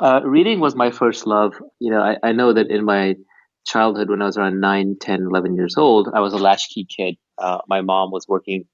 Reading was my first love. I know that in my childhood, when I was around 9, 10, 11 years old, I was a latchkey kid. My mom was working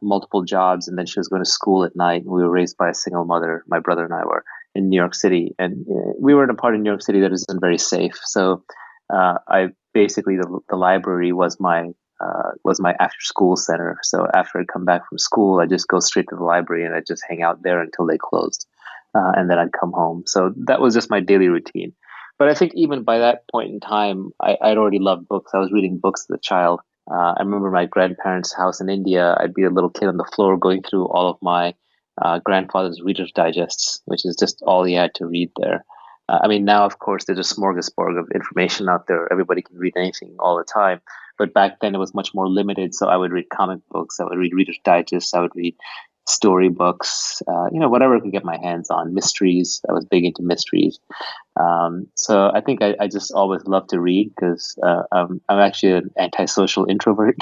multiple jobs, and then she was going to school at night. We were raised by a single mother. My brother and I were in New York City, and we were in a part of New York City that isn't very safe. So I basically the library was my after school center. So after I'd come back from school, I just go straight to the library and I just hang out there until they closed, and then I'd come home. So that was just my daily routine. But I think even by that point in time, I'd already loved books. I was reading books as a child. I remember my grandparents' house in India. I'd be a little kid on the floor going through all of my grandfather's Reader's Digests, which is just all he had to read there. I mean, now, of course, there's a smorgasbord of information out there. Everybody can read anything all the time. But back then, it was much more limited. So I would read comic books, I would read Reader's Digests, I would read storybooks, whatever I could get my hands on. Mysteries. I was big into mysteries. So I think I just always loved to read because I'm actually an antisocial introvert,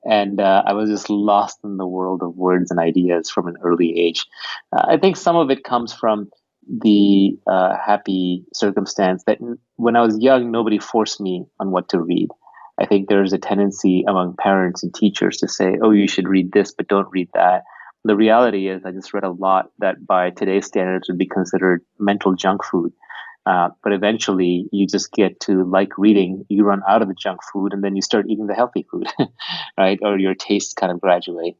and I was just lost in the world of words and ideas from an early age. I think some of it comes from the happy circumstance that when I was young, nobody forced me on what to read. I think there's a tendency among parents and teachers to say, "Oh, you should read this, but don't read that." The reality is, I just read a lot that by today's standards would be considered mental junk food. But eventually, you just get to like reading, you run out of the junk food, and then you start eating the healthy food, right? Or your tastes kind of graduate.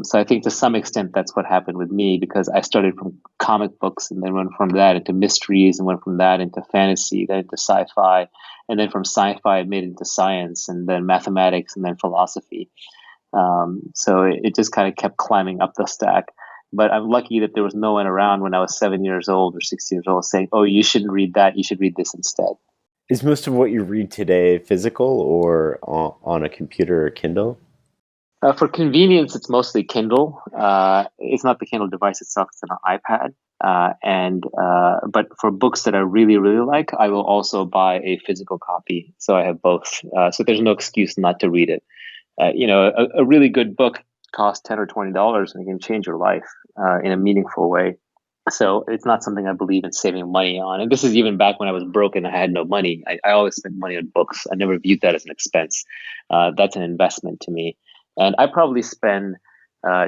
So I think to some extent that's what happened with me because I started from comic books and then went from that into mysteries and went from that into fantasy, then into sci-fi, and then from sci-fi I made it into science and then mathematics and then philosophy. So it just kind of kept climbing up the stack. But I'm lucky that there was no one around when I was 7 years old or 6 years old saying, "Oh, you shouldn't read that. You should read this instead." Is most of what you read today physical or on a computer or Kindle? For convenience, it's mostly Kindle. It's not the Kindle device itself; it's an iPad. And But for books that I really really like, I will also buy a physical copy. So I have both. So there's no excuse not to read it. A really good book costs $10 or $20 and it can change your life in a meaningful way. So it's not something I believe in saving money on. And this is even back when I was broke and I had no money. I always spent money on books. I never viewed that as an expense. That's an investment to me. And I probably spend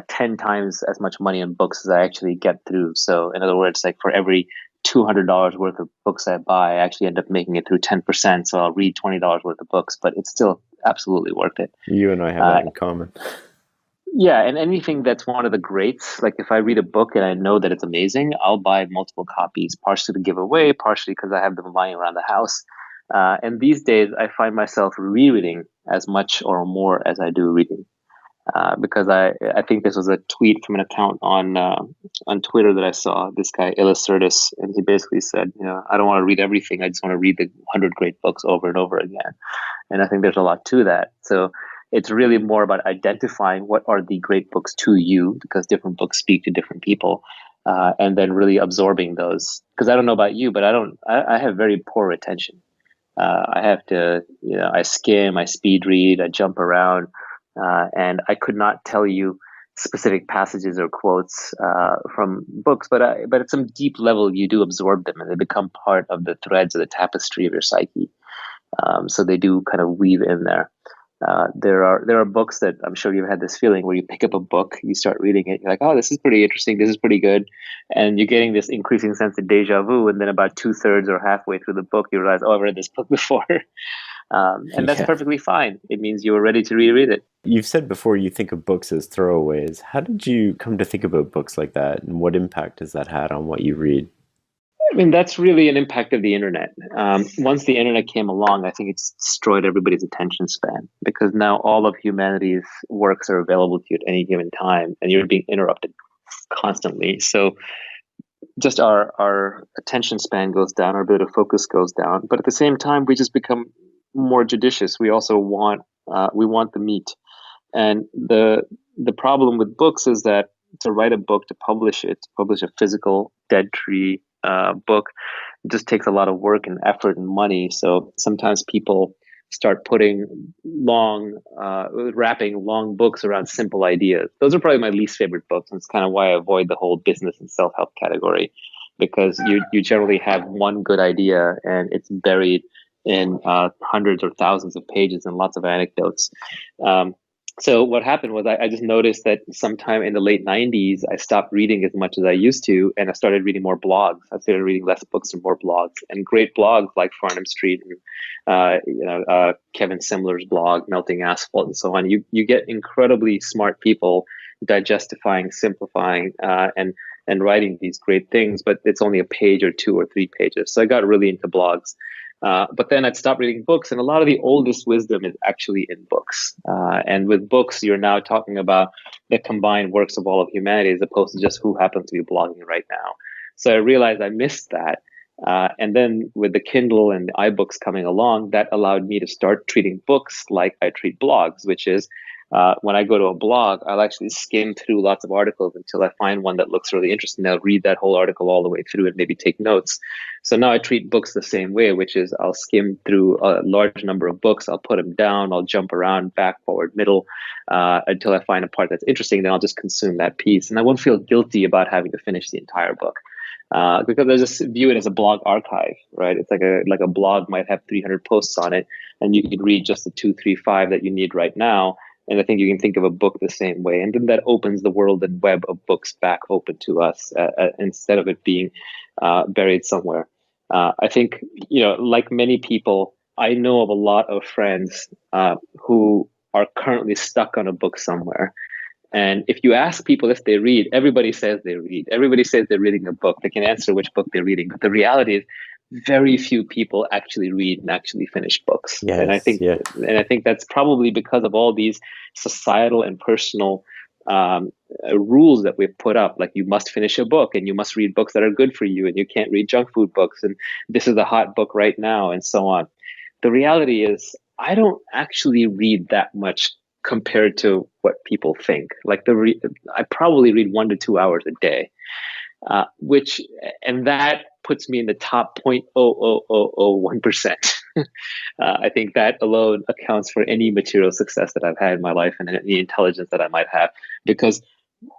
10 times as much money on books as I actually get through. So in other words, like for every $200 worth of books I buy, I actually end up making it through 10%. So I'll read $20 worth of books, but it's still absolutely worth it. You and I have Uh, that in common. yeah, and anything that's one of the greats, like if I read a book and I know that it's amazing, I'll buy multiple copies, partially to give away, partially because I have them lying around the house. And these days, I find myself rereading as much or more as I do reading. Because I think this was a tweet from an account on Twitter that I saw. This guy Illucertus, and he basically said, I don't want to read everything. I just want to read the 100 great books over and over again. And I think there's a lot to that. So it's really more about identifying what are the great books to you, because different books speak to different people, and then really absorbing those. Because I don't know about you, but I have very poor retention. I have to, I skim, I speed read, I jump around, and I could not tell you specific passages or quotes from books, but at some deep level, you do absorb them, and they become part of the threads of the tapestry of your psyche. So they do kind of weave in there. There are books that I'm sure you've had this feeling where you pick up a book, you start reading it, you're like, oh, this is pretty interesting, this is pretty good, and you're getting this increasing sense of deja vu, and then about two-thirds or halfway through the book, you realize, oh, I've read this book before, and that's Yeah. perfectly fine. It means you were ready to reread it. You've said before you think of books as throwaways. How did you come to think about books like that, and what impact has that had on what you read? I mean, that's really an impact of the internet. Once the internet came along, I think it's destroyed everybody's attention span because now all of humanity's works are available to you at any given time, and you're being interrupted constantly. So just our attention span goes down, our ability to focus goes down. But at the same time, we just become more judicious. We also want the meat, and the problem with books is that to write a book, to publish a physical dead tree book, it just takes a lot of work and effort and money. So sometimes people start wrapping long books around simple ideas. Those are probably my least favorite books, and it's kind of why I avoid the whole business and self help category. because you generally have one good idea and it's buried in hundreds or thousands of pages and lots of anecdotes. Um, so what happened was I just noticed that sometime in the late 90s, I stopped reading as much as I used to, and I started reading more blogs. I started reading less books and more blogs, and great blogs like Farnham Street and Kevin Simler's blog, Melting Asphalt, and so on. You get incredibly smart people digestifying, simplifying, and writing these great things, but it's only a page or two or three pages. So I got really into blogs. But then I'd stop reading books, and a lot of the oldest wisdom is actually in books. And with books, you're now talking about the combined works of all of humanity as opposed to just who happens to be blogging right now. So I realized I missed that. And then with the Kindle and the iBooks coming along, that allowed me to start treating books like I treat blogs, which is when I go to a blog, I'll actually skim through lots of articles until I find one that looks really interesting. I'll read that whole article all the way through and maybe take notes. So now I treat books the same way, which is I'll skim through a large number of books, I'll put them down, I'll jump around, back, forward, middle, until I find a part that's interesting. Then I'll just consume that piece, and I won't feel guilty about having to finish the entire book. Because I just view it as a blog archive, right? It's like a blog might have 300 posts on it, and you could read just the two, three, five that you need right now. And I think you can think of a book the same way, and then that opens the world and web of books back open to us instead of it being buried somewhere. I think, like many people, I know of a lot of friends who are currently stuck on a book somewhere. And if you ask people if they read, everybody says they read. Everybody says they're reading a book. They can answer which book they're reading. But the reality is, very few people actually read and actually finish books. And I Yes, think, yeah. and I think that's probably because of all these societal and personal rules that we've put up. Like, you must finish a book, and you must read books that are good for you, and you can't read junk food books, and this is the hot book right now, and so on. The reality is, I don't actually read that much compared to what people think. I probably read 1 to 2 hours a day, which and that puts me in the top 0.00001%. I think that alone accounts for any material success that I've had in my life and any intelligence that I might have, because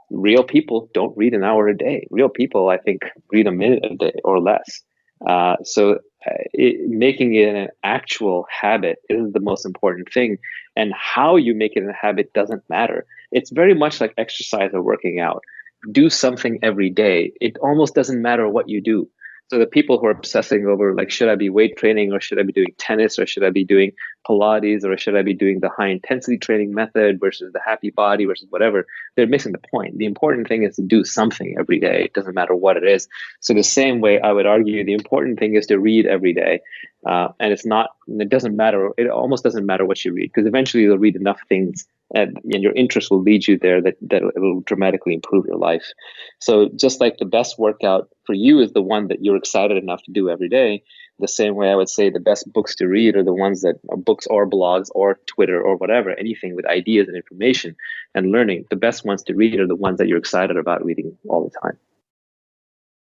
real people don't read an hour a day. Real people, I think, read a minute a day or less. Making it an actual habit is the most important thing. And how you make it a habit doesn't matter. It's very much like exercise or working out. Do something every day. It almost doesn't matter what you do. So the people who are obsessing over, like, should I be weight training, or should I be doing tennis, or should I be doing Pilates, or should I be doing the high intensity training method versus the happy body versus whatever, they're missing the point. The important thing is to do something every day. It doesn't matter what it is. So the same way, I would argue the important thing is to read every day. And it doesn't matter. It almost doesn't matter what you read, because eventually you'll read enough things, and your interest will lead you there, that it will dramatically improve your life. So just like the best workout for you is the one that you're excited enough to do every day, the same way I would say the best books to read are the ones that are books or blogs or Twitter or whatever, anything with ideas and information and learning. The best ones to read are the ones that you're excited about reading all the time.